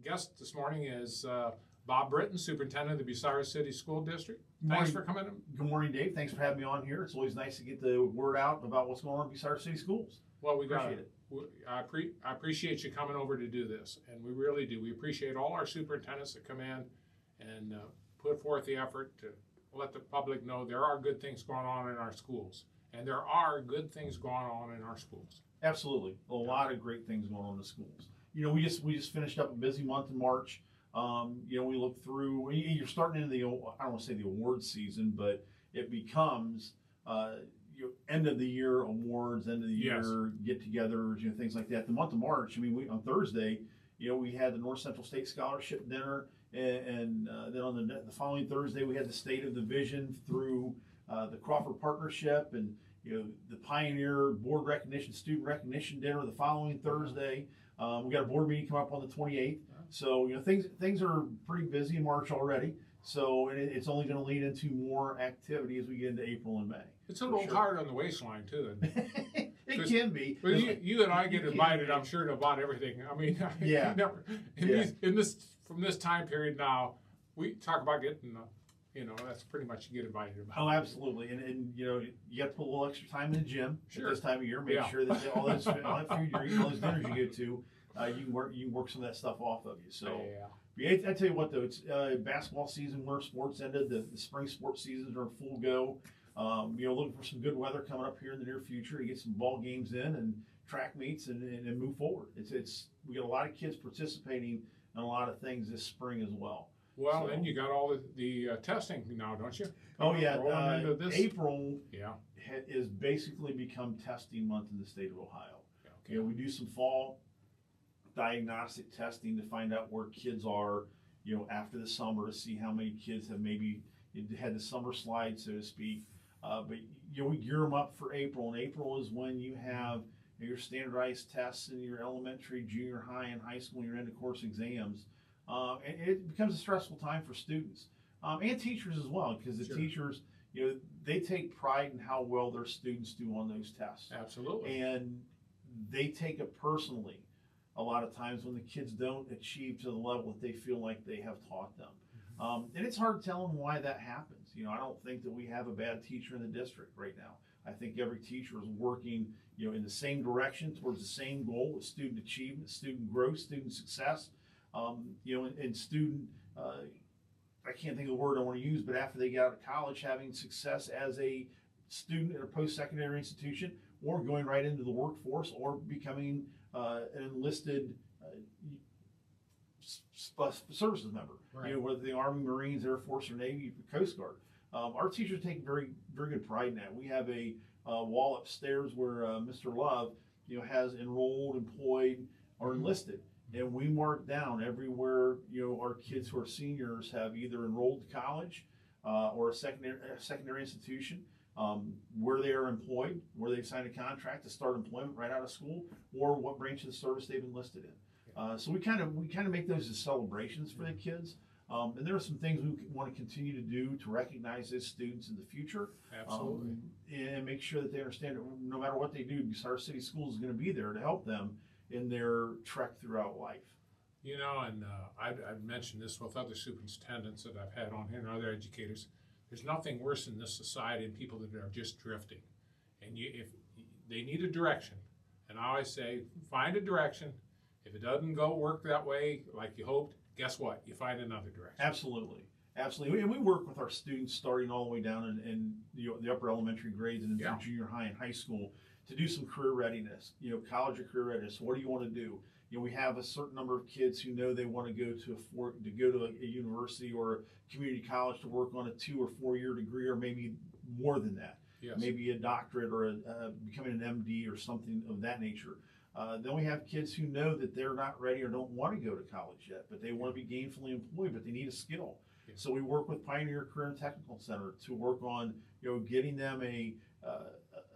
guest this morning is Bob Britton, Superintendent of the Bucyrus City School District. Thanks for coming in. Good morning, Dave. Thanks for having me on here. It's always nice to get the word out about what's going on at Bucyrus City Schools. Well, we appreciate it. I appreciate you coming over to do this, and we really do. We appreciate all our superintendents that come in and put forth the effort to let the public know there are good things going on in our schools, and there are good things going on in our schools. Absolutely, a lot of great things going on in the schools. You know, we just finished up a busy month in March. You know, we look through. You're starting into the, I don't want to say the award season, but it becomes end of the year awards, end of the year get-togethers, you know, things like that. The month of March, I mean, on Thursday, you know, we had the North Central State Scholarship Dinner, and then on the following Thursday, we had the State of the Vision through the Crawford Partnership, and you know, the Pioneer Board Recognition, Student Recognition Dinner the following Thursday. We got a board meeting coming up on the 28th. So, you know, things are pretty busy in March already. So it's only going to lead into more activity as we get into April and May. It's a little hard on the waistline too. It can be. But you and I get invited, I'm sure, to about everything. I mean, yeah. From this time period now, we talk about getting, you know, that's pretty much you get invited about. Oh, absolutely. And you know, you got to put a little extra time in the gym at this time of year. Make sure that all that food you're eating, all those dinners you go to, you can work some of that stuff off of you. So. Yeah. I tell you what, though, it's basketball season, winter sports ended. The spring sports seasons are in full go. You know, looking for some good weather coming up here in the near future to get some ball games in and track meets and move forward. We got a lot of kids participating in a lot of things this spring as well. Well, and you got all the testing now, don't you? Oh yeah, April is basically become testing month in the state of Ohio. Okay. You know, we do some fall diagnostic testing to find out where kids are, you know, after the summer, to see how many kids have maybe had the summer slide, so to speak. But you know, we gear them up for April, and April is when you have your standardized tests in your elementary, junior high, and high school, and your end of course exams. And it becomes a stressful time for students and teachers as well, because the teachers, you know, they take pride in how well their students do on those tests. Absolutely. And they take it personally a lot of times when the kids don't achieve to the level that they feel like they have taught them. And it's hard to tell them why that happens. You know, I don't think that we have a bad teacher in the district right now. I think every teacher is working, you know, in the same direction towards the same goal with student achievement, student growth, student success. You know, and student, I can't think of the word I want to use, but after they get out of college, having success as a student at a post-secondary institution, or going right into the workforce, or becoming an enlisted services member, you know, whether the Army, Marines, Air Force, or Navy, Coast Guard. Our teachers take very, very good pride in that. We have a wall upstairs where Mr. Love, you know, has enrolled, employed, or enlisted. And we mark down everywhere, you know, our kids who are seniors have either enrolled to college or a secondary institution, where they are employed, where they've signed a contract to start employment right out of school, or what branch of the service they've enlisted in. So we kind of make those as celebrations for the kids. And there are some things we want to continue to do to recognize those students in the future. Absolutely. And make sure that they understand that no matter what they do, Bucyrus City Schools is going to be there to help them in their trek throughout life. You know, and I've mentioned this with other superintendents that I've had on here and other educators. There's nothing worse in this society than people that are just drifting. And if they need a direction, and I always say, find a direction. If it doesn't work that way like you hoped, guess what? You find another direction. Absolutely. Absolutely. And we work with our students starting all the way down in the upper elementary grades and in junior high and high school to do some career readiness, you know, college or career readiness. What do you want to do? You know, we have a certain number of kids who know they want to go to a university or a community college to work on a 2 or 4 year degree, or maybe more than that. Yes. Maybe a doctorate or becoming an MD or something of that nature. Then we have kids who know that they're not ready or don't want to go to college yet, but they want to be gainfully employed, but they need a skill. Yeah. So we work with Pioneer Career and Technical Center to work on, you know, getting them a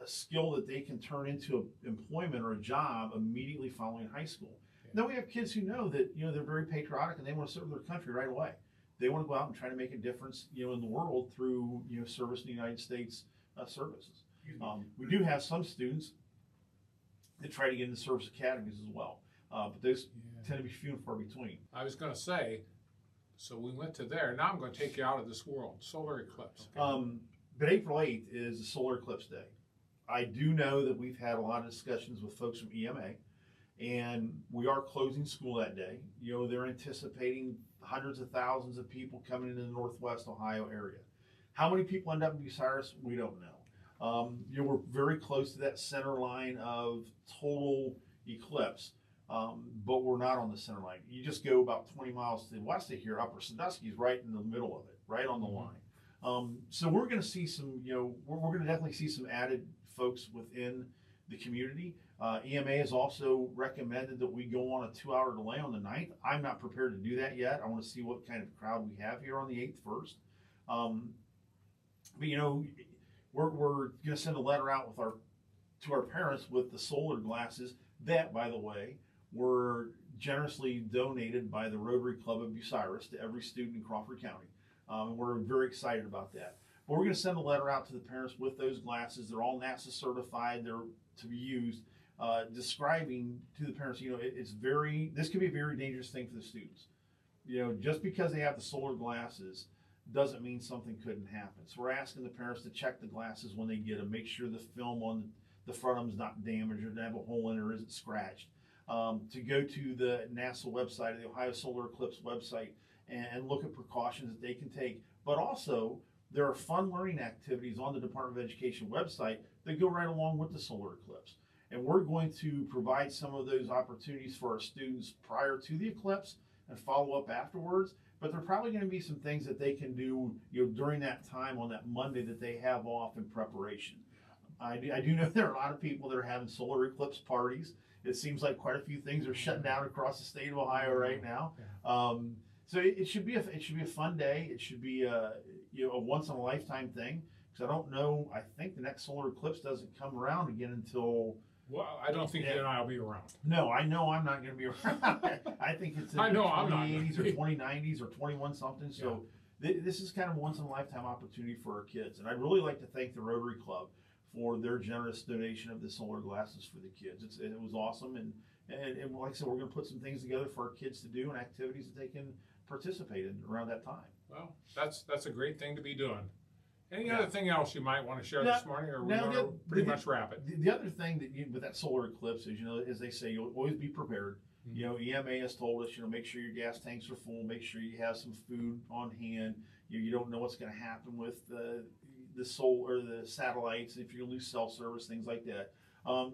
skill that they can turn into employment or a job immediately following high school. Yeah. Then we have kids who know that, you know, they're very patriotic and they want to serve their country right away. They want to go out and try to make a difference, you know, in the world through, you know, service in the United States services. We do have some students that try to get into service academies as well. but those tend to be few and far between. I was going to say, so we went to there. Now I'm going to take you out of this world. Solar eclipse. Okay. But April 8th is the solar eclipse day. I do know that we've had a lot of discussions with folks from EMA, and we are closing school that day. You know, they're anticipating hundreds of thousands of people coming into the Northwest Ohio area. How many people end up in Bucyrus, we don't know. You know, we're very close to that center line of total eclipse, but we're not on the center line. You just go about 20 miles to the west of here. Upper Sandusky is right in the middle of it, right on the line. So we're going to see some, you know, we're going to definitely see some added folks within the community. EMA has also recommended that we go on a 2-hour delay on the 9th. I'm not prepared to do that yet. I want to see what kind of crowd we have here on the 8th first. But you know, we're going to send a letter out to our parents with the solar glasses that, by the way, were generously donated by the Rotary Club of Bucyrus to every student in Crawford County. And we're very excited about that. But we're going to send a letter out to the parents with those glasses. They're all NASA certified. They're to be used, describing to the parents, you know, this could be a very dangerous thing for the students. You know, just because they have the solar glasses doesn't mean something couldn't happen. So we're asking the parents to check the glasses when they get them, make sure the film on the front of them is not damaged or doesn't have a hole in it or isn't scratched. To go to the NASA website, the Ohio Solar Eclipse website, and look at precautions that they can take. But also, there are fun learning activities on the Department of Education website that go right along with the solar eclipse. And we're going to provide some of those opportunities for our students prior to the eclipse and follow up afterwards. But there are probably going to be some things that they can do, you know, during that time on that Monday that they have off in preparation. I do know there are a lot of people that are having solar eclipse parties. It seems like quite a few things are shutting down across the state of Ohio right now. So it should be a fun day. It should be a once in a lifetime thing, because I don't know. I think the next solar eclipse doesn't come around again until. Well, I don't think you and I will be around. No, I know I'm not going to be around. I think it's in the 2080s or 2090s or 21 something. So this is kind of a once in a lifetime opportunity for our kids. And I'd really like to thank the Rotary Club for their generous donation of the solar glasses for the kids. It was awesome. And like I said, we're going to put some things together for our kids to do and activities that they can participate in around that time. Well, that's a great thing to be doing. Any other thing else you might want to share this morning, or we're going to pretty much wrap it? The other thing that with that solar eclipse is, you know, as they say, you'll always be prepared. Mm-hmm. You know, EMA has told us, you know, make sure your gas tanks are full, make sure you have some food on hand. You don't know what's going to happen with the solar or the satellites, if you lose cell service, things like that.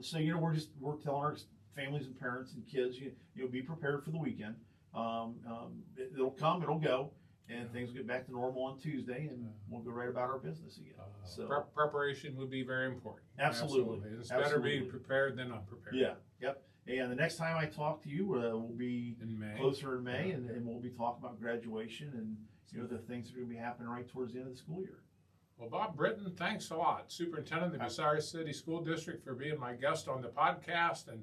So, you know, we're telling our families and parents and kids, you'll be prepared for the weekend. It'll come, it'll go. And things will get back to normal on Tuesday, and we'll go right about our business again. So preparation would be very important. Absolutely. It's better being prepared than unprepared. Yeah. Yep. And the next time I talk to you, we'll be closer in May, and we'll be talking about graduation and the things that are going to be happening right towards the end of the school year. Well, Bob Britton, thanks a lot, Superintendent of the Bucyrus City School District, for being my guest on the podcast. And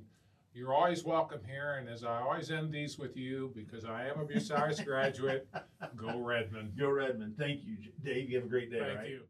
you're always welcome here, and as I always end these with you, because I am a Bucyrus graduate, go Redmond. Go Redmond. Thank you, Dave. You have a great day. Thank you.